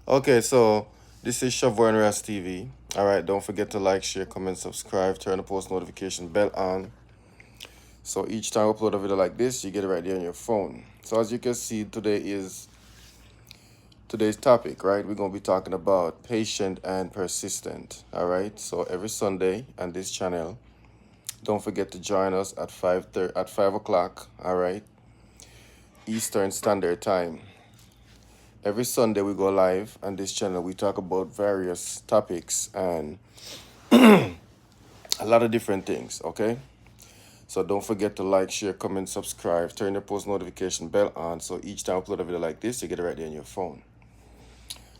Okay, so this is Shavor and Ras TV. All right, don't forget to like, share, comment, subscribe, turn the post notification bell on. So each time I upload a video like this, you get it right there on your phone. So as you can see, today is today's topic, right? We're gonna be talking about patient and persistent. All right. So every Sunday on this channel, don't forget to join us at 5:30 at 5 o'clock. All right, Eastern Standard Time. Every Sunday we go live on this channel. We talk about various topics and a lot of different things, okay? So don't forget to like, share, comment, subscribe, turn your post notification bell on so each time I upload a video like this, you get it right there on your phone.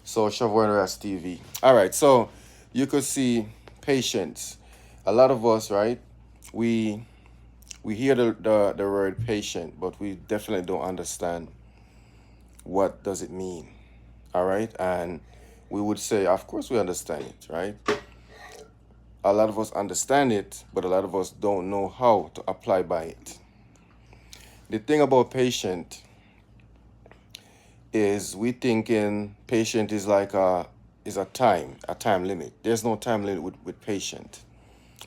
So Shavor and Ras TV. All right, so you could see patience. A lot of us, right? We we hear the word patient, but we definitely don't understand what does it mean. All right? And we would say, of course we understand it, right? A lot of us understand it, but a lot of us don't know how to apply by it. The thing about patient is we thinking patient is like a time limit. There's no time limit with patient.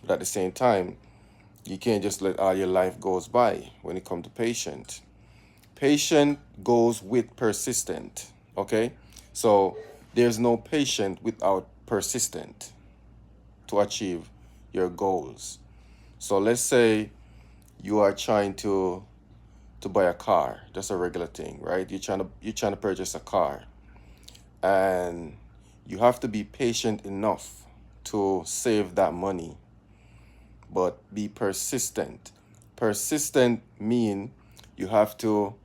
But at the same time, you can't just let all your life goes by when it comes to patient. Patient goes with persistent. Okay? So there's no patient without persistent to achieve your goals. So let's say you are trying to buy a car. That's a regular thing, right? You're trying to purchase a car, and you have to be patient enough to save that money, but be persistent. Persistent mean you have to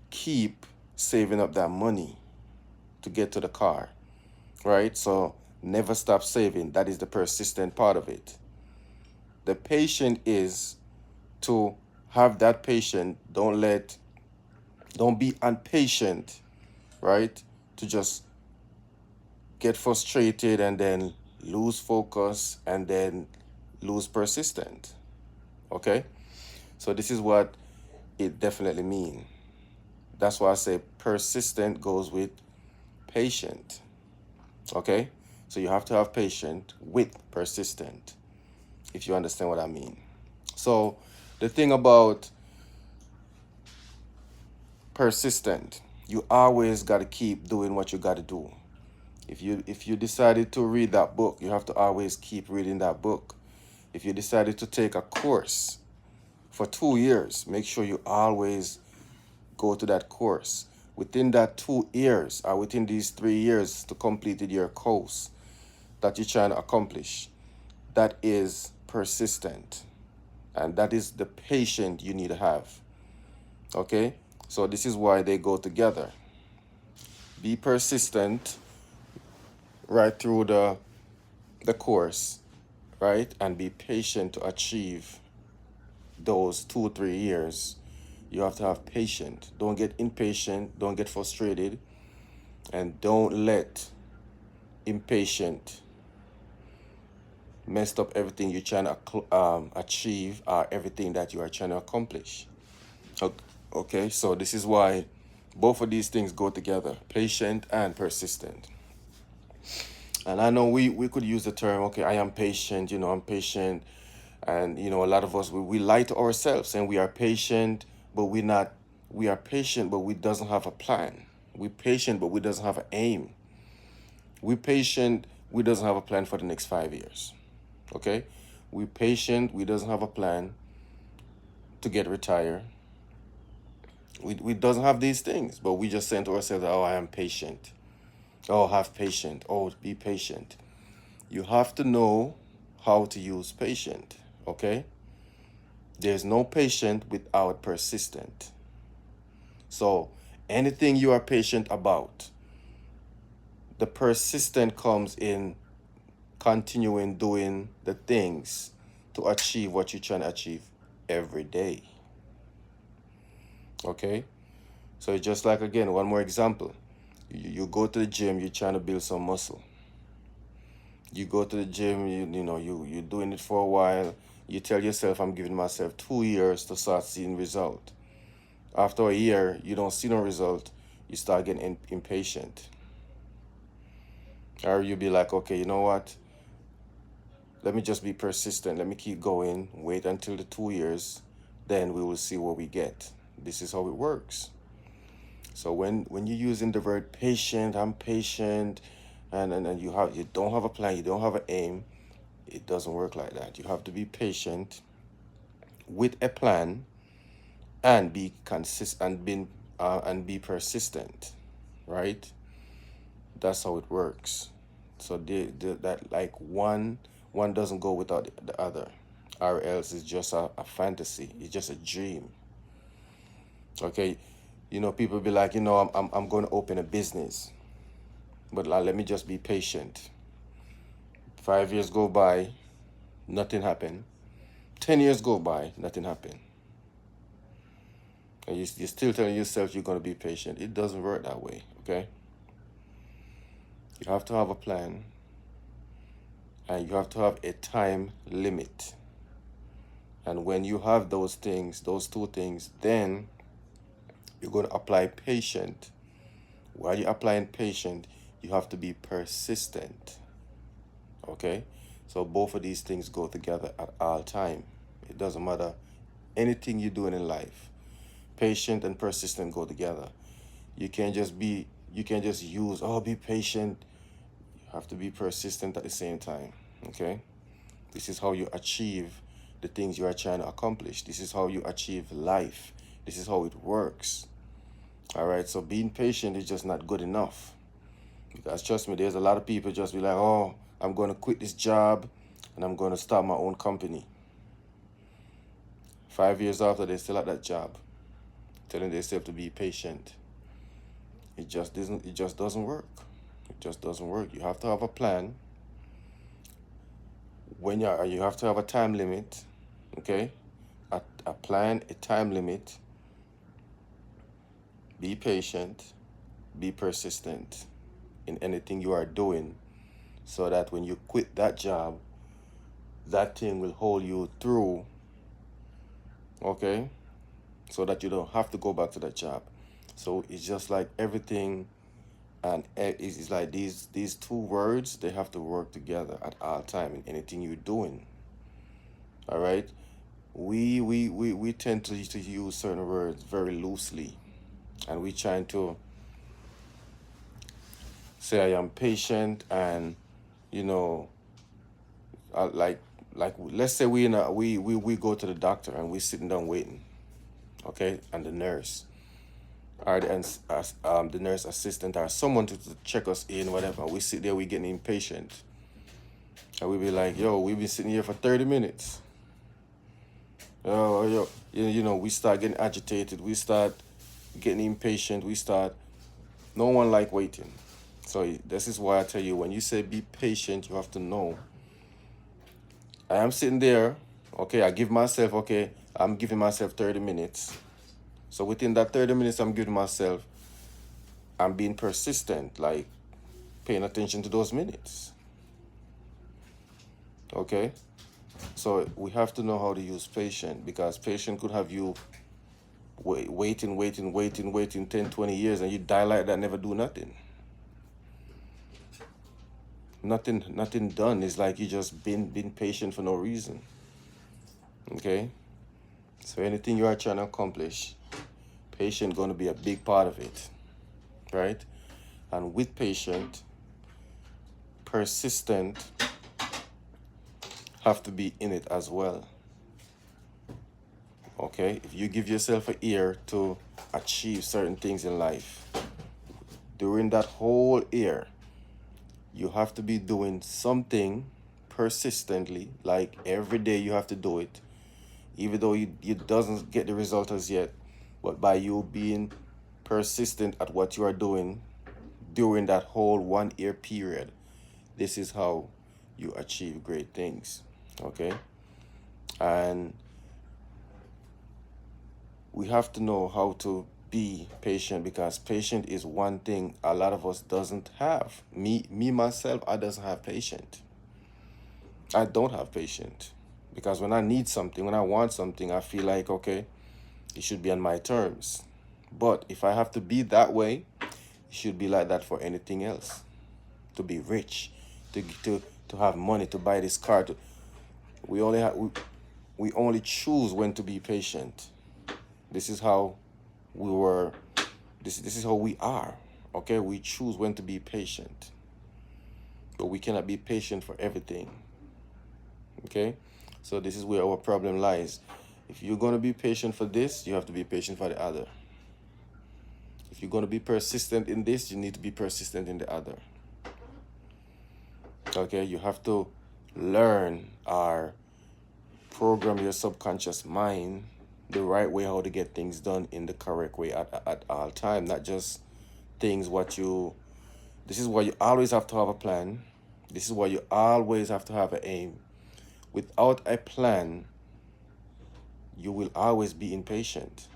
keep saving up that money to get to the car, right? So never stop saving. That is the persistent part of it. The patient is to have that patient. Don't be impatient, right? To just get frustrated and then lose focus and then lose persistent. Okay? So this is what it definitely means. That's why I say persistent goes with patient. Okay? So you have to have patient with persistent, if you understand what I mean. So the thing about persistent, you always got to keep doing what you got to do. If you decided to read that book, you have to always keep reading that book. If you decided to take a course for 2 years, make sure you always go to that course. Within that 2 years or within these 3 years to complete your course that you're trying to accomplish, that is persistent. And that is the patience you need to have. Okay? So this is why they go together. Be persistent right through the course, right? And be patient to achieve those 2 or 3 years. You have to have patience. Don't get impatient. Don't get frustrated. And don't let impatient mess up everything you're trying to achieve or everything that you are trying to accomplish. Okay, so this is why both of these things go together, patient and persistent. And I know we could use the term, okay, I am patient, I'm patient. And, a lot of us, we lie to ourselves and we are patient, but we are patient, but we doesn't have a plan. We patient, but we doesn't have an aim. We patient, we doesn't have a plan for the next 5 years. Okay? We patient, we doesn't have a plan to get retired. We doesn't have these things, but we just say to ourselves, oh, I am patient. Oh, have patience. Oh, be patient. You have to know how to use patient, okay? There's no patient without persistent. So anything you are patient about, the persistent comes in continuing doing the things to achieve what you're trying to achieve every day. Okay? So it's just like, again, one more example. You go to the gym, you're trying to build some muscle. You go to the gym, you're doing it for a while. You tell yourself, I'm giving myself 2 years to start seeing result. After a year, you don't see no result. You start getting impatient. Or you be like, okay, you know what? Let me just be persistent. Let me keep going. Wait until the 2 years. Then we will see what we get. This is how it works. So when you're using the word patient, I'm patient, and you don't have a plan, you don't have an aim, it doesn't work like that. You have to be patient with a plan and be and be persistent, right? That's how it works. So that like one doesn't go without the other, or else it's just a fantasy. It's just a dream. Okay, people be like, I'm going to open a business, but let me just be patient. 5 years go by, nothing happened. 10 years go by, nothing happened. And you're still telling yourself you're going to be patient. It doesn't work that way, okay? You have to have a plan, and you have to have a time limit. And when you have those things, those two things, then you're going to apply patient. While you're applying patient, you have to be persistent, okay? So both of these things go together at all time. It doesn't matter anything you're doing in life. Patient and persistent go together. You can't just use, oh, be patient. You have to be persistent at the same time, okay? This is how you achieve the things you are trying to accomplish. This is how you achieve life. This is how it works. All right, so being patient is just not good enough. Because trust me, there's a lot of people just be like, oh, I'm going to quit this job and I'm going to start my own company. 5 years after, they're still at that job, telling themselves to be patient. It just doesn't work. It just doesn't work. You have to have a plan. You have to have a time limit, okay? A plan, a time limit. Be patient, be persistent in anything you are doing, so that when you quit that job, that thing will hold you through, okay? So that you don't have to go back to that job. So it's just like everything, and it's like these two words, they have to work together at all time in anything you're doing. All right? We tend to use certain words very loosely, and we trying to say I am patient, and you know like let's say we go to the doctor and we sitting down waiting, okay, and the nurse or the nurse assistant or someone to check us in, whatever. We sit there, we getting impatient, and we be like, yo, we've been sitting here for 30 minutes. We start getting agitated, we start getting impatient, no one like waiting. So this is why I tell you, when you say be patient, you have to know, I am sitting there, okay, I'm giving myself 30 minutes. So within that 30 minutes I'm giving myself, I'm being persistent, like paying attention to those minutes. Okay? So we have to know how to use patient, because patient could have you waiting 10, 20 years, and you die like that, never do nothing. Nothing done. It's like you just been patient for no reason. Okay? So anything you are trying to accomplish, patient going to be a big part of it, right? And with patient, persistent have to be in it as well. Okay? If you give yourself an ear to achieve certain things in life, during that whole year, you have to be doing something persistently, like every day you have to do it, even though you doesn't get the result as yet. But by you being persistent at what you are doing during that whole 1 year period, this is how you achieve great things. Okay? And we have to know how to be patient, because patient is one thing a lot of us doesn't have. Me myself, I doesn't have patience. I don't have patience, because when I need something, when I want something, I feel like, okay, it should be on my terms. But if I have to be that way, it should be like that for anything else. to be rich, to have money, to buy this car. We only have we only choose when to be patient. This is how we were. This is how we are. Okay, we choose when to be patient, but we cannot be patient for everything. Okay, so this is where our problem lies. If you're going to be patient for this, you have to be patient for the other. If you're going to be persistent in this, you need to be persistent in the other. Okay, you have to learn or program your subconscious mind the right way how to get things done in the correct way at all time, not just things what you. This is why you always have to have a plan. This is why you always have to have an aim. Without a plan, you will always be impatient.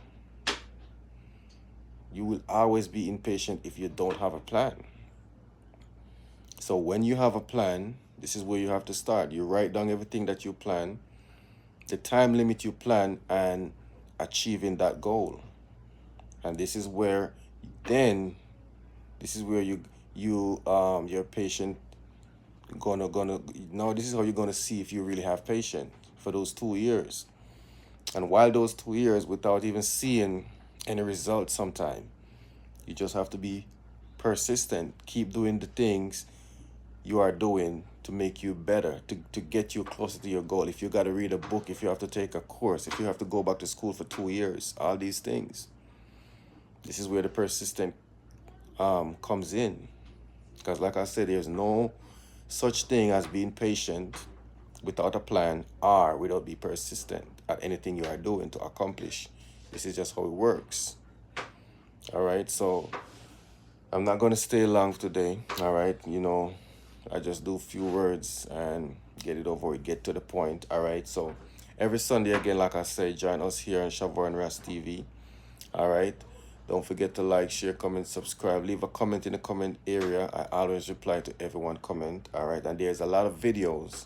You will always be impatient if you don't have a plan. So when you have a plan, this is where you have to start. You write down everything that you plan, the time limit you plan, and achieving that goal. And this is where then this is where your patient gonna now this is how you're gonna see if you really have patience for those 2 years. And while those 2 years without even seeing any results sometime, you just have to be persistent, keep doing the things you are doing to make you better, to get you closer to your goal. If you got to read a book, if you have to take a course, if you have to go back to school for 2 years, all these things. This is where the persistent comes in. Because like I said, there's no such thing as being patient without a plan or without being persistent at anything you are doing to accomplish. This is just how it works. All right, so I'm not going to stay long today. All right, I just do a few words and get it over with, get to the point. All right, so every Sunday again, like I say, join us here on Shavor and Ras TV. All right, don't forget to like, share, comment, subscribe, leave a comment in the comment area. I always reply to everyone comment. All right, and there's a lot of videos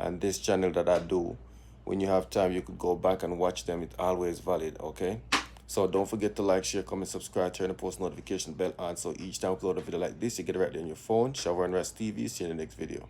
on this channel that I do. When you have time, you could go back and watch them. It's always valid. Okay, so don't forget to like, share, comment, subscribe, turn the post notification bell on, so each time I upload a video like this, you get it right there on your phone. Shavor and Ras TV. See you in the next video.